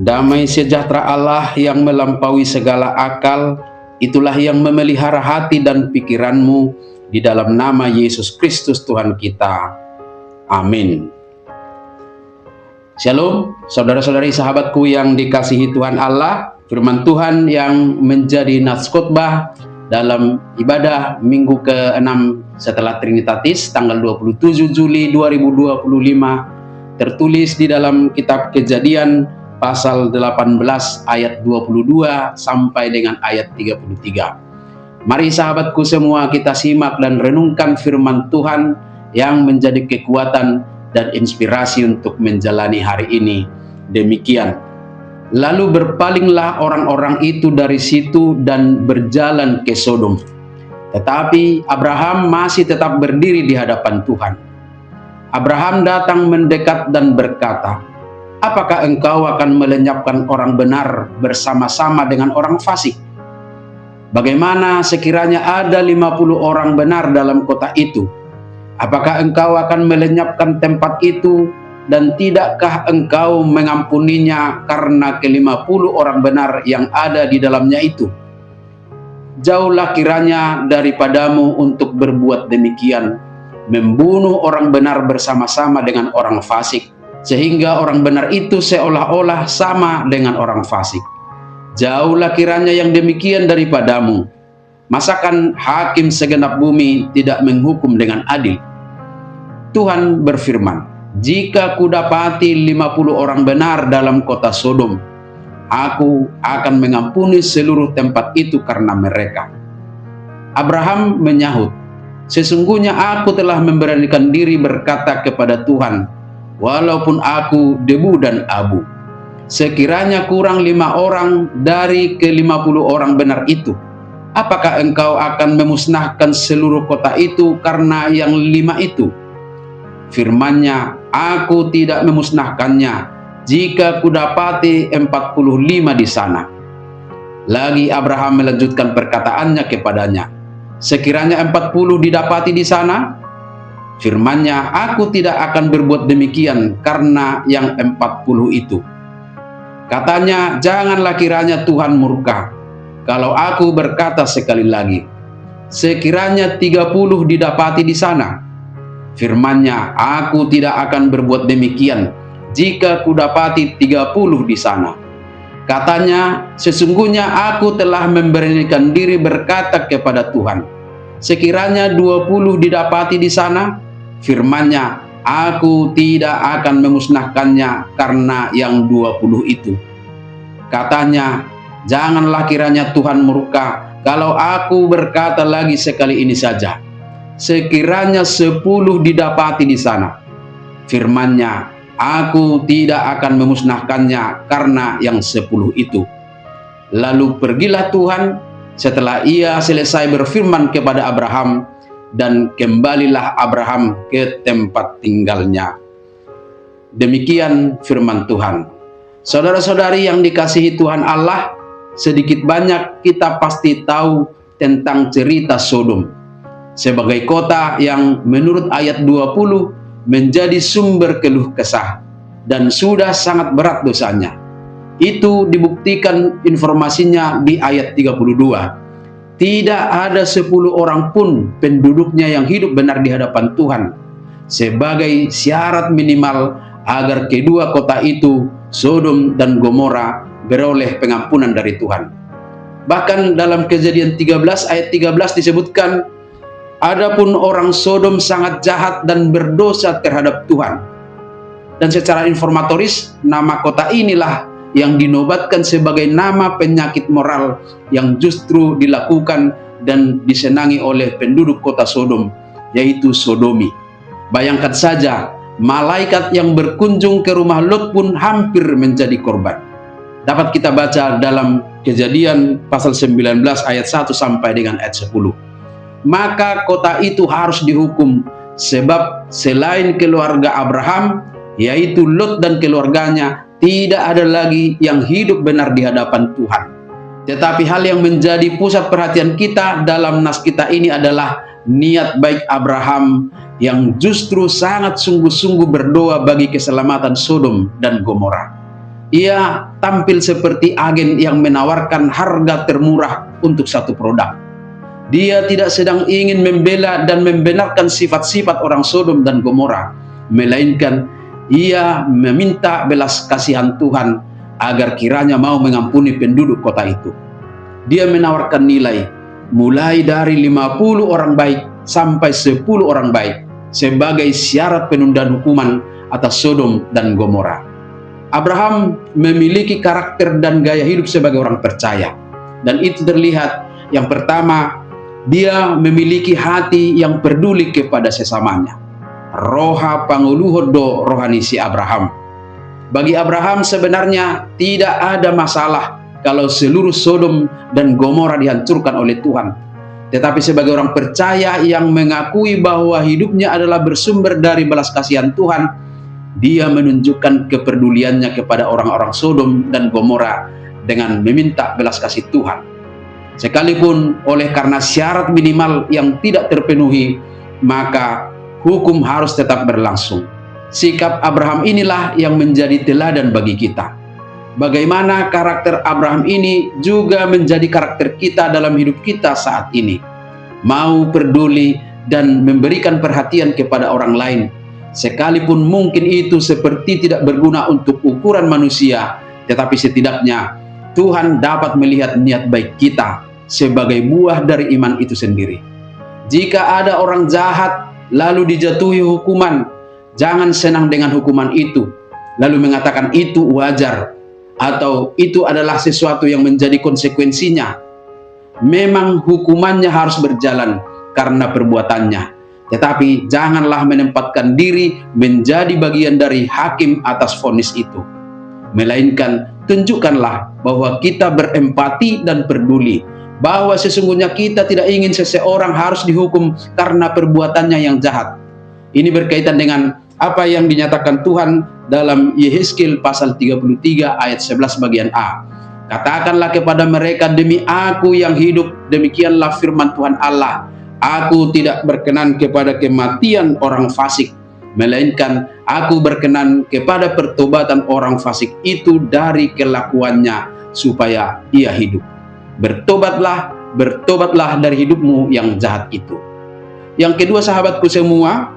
Damai sejahtera Allah yang melampaui segala akal, itulah yang memelihara hati dan pikiranmu di dalam nama Yesus Kristus Tuhan kita. Amin. Shalom, saudara-saudari sahabatku yang dikasihi Tuhan Allah. Firman Tuhan yang menjadi nats khotbah dalam ibadah minggu ke-6 setelah Trinitatis tanggal 27 Juli 2025 tertulis di dalam kitab Kejadian pasal 18 ayat 22 sampai dengan ayat 33. Mari sahabatku semua kita simak dan renungkan firman Tuhan yang menjadi kekuatan dan inspirasi untuk menjalani hari ini. Demikian. Lalu berpalinglah orang-orang itu dari situ dan berjalan ke Sodom. Tetapi Abraham masih tetap berdiri di hadapan Tuhan. Abraham datang mendekat dan berkata, "Apakah engkau akan melenyapkan orang benar bersama-sama dengan orang fasik? Bagaimana sekiranya ada 50 orang benar dalam kota itu? Apakah engkau akan melenyapkan tempat itu, dan tidakkah engkau mengampuninya karena ke-50 orang benar yang ada di dalamnya itu? Jauhlah kiranya daripadamu untuk berbuat demikian, membunuh orang benar bersama-sama dengan orang fasik, sehingga orang benar itu seolah-olah sama dengan orang fasik. Jauhlah kiranya yang demikian daripadamu. Masakan hakim segenap bumi tidak menghukum dengan adil?" Tuhan berfirman, "Jika kudapati 50 orang benar dalam kota Sodom, aku akan mengampuni seluruh tempat itu karena mereka." Abraham menyahut, "Sesungguhnya aku telah memberanikan diri berkata kepada Tuhan, walaupun aku debu dan abu, sekiranya kurang 5 orang dari ke-50 orang benar itu, apakah engkau akan memusnahkan seluruh kota itu karena yang 5 itu?" Firman-Nya, "Aku tidak memusnahkannya jika kudapati 45 di sana." Lagi Abraham melanjutkan perkataannya kepadanya, "Sekiranya 40 didapati di sana?" Firman-Nya, "Aku tidak akan berbuat demikian karena yang 40 itu." Katanya, "Janganlah kiranya Tuhan murka kalau aku berkata sekali lagi, sekiranya 30 didapati di sana." Firman-Nya, "Aku tidak akan berbuat demikian jika kudapati 30 di sana." Katanya, "Sesungguhnya aku telah memberanikan diri berkata kepada Tuhan, sekiranya 20 didapati di sana." Firman-Nya, "Aku tidak akan memusnahkannya karena yang 20 itu." Katanya, "Janganlah kiranya Tuhan murka kalau aku berkata lagi sekali ini saja, sekiranya 10 didapati di sana." Firman-Nya, "Aku tidak akan memusnahkannya karena yang 10 itu." Lalu pergilah Tuhan setelah ia selesai berfirman kepada Abraham, dan kembalilah Abraham ke tempat tinggalnya. Demikian firman Tuhan. Saudara-saudari yang dikasihi Tuhan Allah, sedikit banyak kita pasti tahu tentang cerita Sodom sebagai kota yang menurut ayat 20 menjadi sumber keluh kesah dan sudah sangat berat dosanya. Itu dibuktikan informasinya di ayat 32. Tidak ada 10 orang pun penduduknya yang hidup benar di hadapan Tuhan, sebagai syarat minimal agar kedua kota itu, Sodom dan Gomora, beroleh pengampunan dari Tuhan. Bahkan dalam Kejadian 13 ayat 13 disebutkan, "Adapun orang Sodom sangat jahat dan berdosa terhadap Tuhan." Dan secara informatoris, nama kota inilah yang dinobatkan sebagai nama penyakit moral yang justru dilakukan dan disenangi oleh penduduk kota Sodom, yaitu sodomi. Bayangkan saja, malaikat yang berkunjung ke rumah Lot pun hampir menjadi korban. Dapat kita baca dalam Kejadian pasal 19 ayat 1 sampai dengan ayat 10. Maka kota itu harus dihukum, sebab selain keluarga Abraham, yaitu Lot dan keluarganya, tidak ada lagi yang hidup benar di hadapan Tuhan. Tetapi hal yang menjadi pusat perhatian kita dalam nas kita ini adalah niat baik Abraham yang justru sangat sungguh-sungguh berdoa bagi keselamatan Sodom dan Gomora. Ia tampil seperti agen yang menawarkan harga termurah untuk satu produk. Dia tidak sedang ingin membela dan membenarkan sifat-sifat orang Sodom dan Gomora, melainkan ia meminta belas kasihan Tuhan agar kiranya mau mengampuni penduduk kota itu. Dia menawarkan nilai mulai dari 50 orang baik sampai 10 orang baik sebagai syarat penundaan hukuman atas Sodom dan Gomora. Abraham memiliki karakter dan gaya hidup sebagai orang percaya, dan itu terlihat. Yang pertama, dia memiliki hati yang peduli kepada sesamanya. Roha panguluhodo rohani si Abraham. Bagi Abraham sebenarnya tidak ada masalah kalau seluruh Sodom dan Gomora dihancurkan oleh Tuhan. Tetapi sebagai orang percaya yang mengakui bahwa hidupnya adalah bersumber dari belas kasihan Tuhan, dia menunjukkan kepeduliannya kepada orang-orang Sodom dan Gomora dengan meminta belas kasih Tuhan. Sekalipun oleh karena syarat minimal yang tidak terpenuhi, maka hukum harus tetap berlangsung. Sikap Abraham inilah yang menjadi teladan bagi kita. Bagaimana karakter Abraham ini juga menjadi karakter kita dalam hidup kita saat ini. Mau peduli dan memberikan perhatian kepada orang lain, sekalipun mungkin itu seperti tidak berguna untuk ukuran manusia, tetapi setidaknya Tuhan dapat melihat niat baik kita sebagai buah dari iman itu sendiri. Jika ada orang jahat lalu dijatuhi hukuman, jangan senang dengan hukuman itu, lalu mengatakan itu wajar, atau itu adalah sesuatu yang menjadi konsekuensinya. Memang hukumannya harus berjalan karena perbuatannya, tetapi janganlah menempatkan diri menjadi bagian dari hakim atas vonis itu. Melainkan tunjukkanlah bahwa kita berempati dan peduli, bahwa sesungguhnya kita tidak ingin seseorang harus dihukum karena perbuatannya yang jahat. Ini berkaitan dengan apa yang dinyatakan Tuhan dalam Yehezkiel pasal 33 ayat 11 bagian A. Katakanlah kepada mereka, demi aku yang hidup, demikianlah firman Tuhan Allah, aku tidak berkenan kepada kematian orang fasik, melainkan aku berkenan kepada pertobatan orang fasik itu dari kelakuannya supaya ia hidup. Bertobatlah, bertobatlah dari hidupmu yang jahat itu. Yang kedua, sahabatku semua,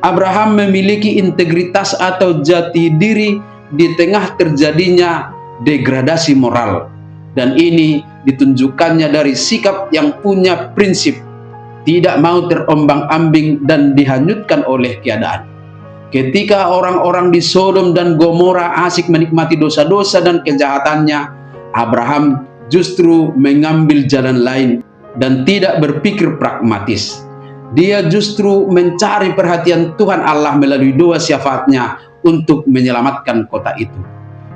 Abraham memiliki integritas atau jati diri di tengah terjadinya degradasi moral, dan ini ditunjukkannya dari sikap yang punya prinsip, tidak mau terombang-ambing dan dihanyutkan oleh keadaan. Ketika orang-orang di Sodom dan Gomora asik menikmati dosa-dosa dan kejahatannya, Abraham justru mengambil jalan lain dan tidak berpikir pragmatis. Dia justru mencari perhatian Tuhan Allah melalui doa syafaatnya untuk menyelamatkan kota itu.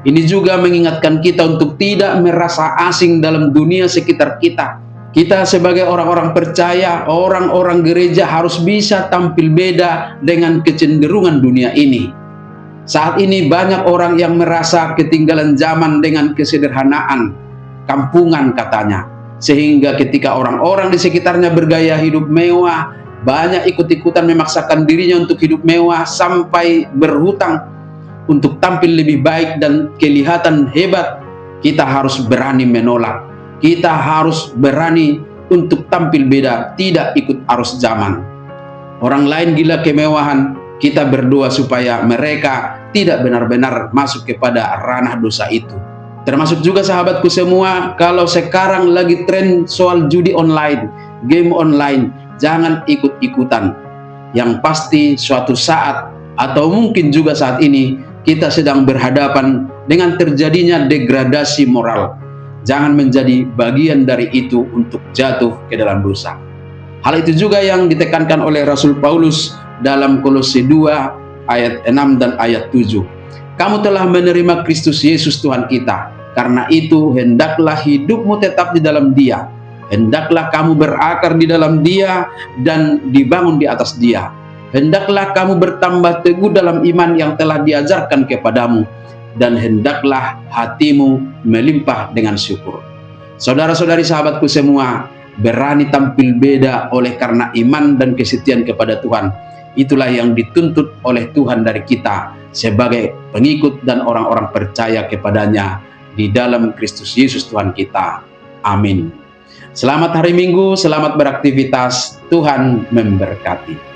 Ini juga mengingatkan kita untuk tidak merasa asing dalam dunia sekitar kita. Kita sebagai orang-orang percaya, orang-orang gereja harus bisa tampil beda dengan kecenderungan dunia ini. Saat ini banyak orang yang merasa ketinggalan zaman dengan kesederhanaan, kampungan katanya. Sehingga ketika orang-orang di sekitarnya bergaya hidup mewah, banyak ikut-ikutan memaksakan dirinya untuk hidup mewah sampai berhutang untuk tampil lebih baik dan kelihatan hebat. Kita harus berani menolak. Kita harus berani untuk tampil beda, tidak ikut arus zaman. Orang lain gila kemewahan, kita berdoa supaya mereka tidak benar-benar masuk kepada ranah dosa itu. Termasuk juga sahabatku semua, kalau sekarang lagi tren soal judi online, game online, jangan ikut-ikutan. Yang pasti suatu saat, atau mungkin juga saat ini, kita sedang berhadapan dengan terjadinya degradasi moral. Jangan menjadi bagian dari itu untuk jatuh ke dalam dosa. Hal itu juga yang ditekankan oleh Rasul Paulus dalam Kolose 2 ayat 6 dan ayat 7. Kamu telah menerima Kristus Yesus Tuhan kita, karena itu hendaklah hidupmu tetap di dalam Dia. Hendaklah kamu berakar di dalam Dia dan dibangun di atas Dia. Hendaklah kamu bertambah teguh dalam iman yang telah diajarkan kepadamu, dan hendaklah hatimu melimpah dengan syukur. Saudara-saudari sahabatku semua, berani tampil beda oleh karena iman dan kesetiaan kepada Tuhan. itulah yang dituntut oleh Tuhan dari kita sebagai pengikut dan orang-orang percaya kepadanya di dalam Kristus Yesus Tuhan kita. Amin. Selamat hari Minggu, selamat beraktivitas, Tuhan memberkati.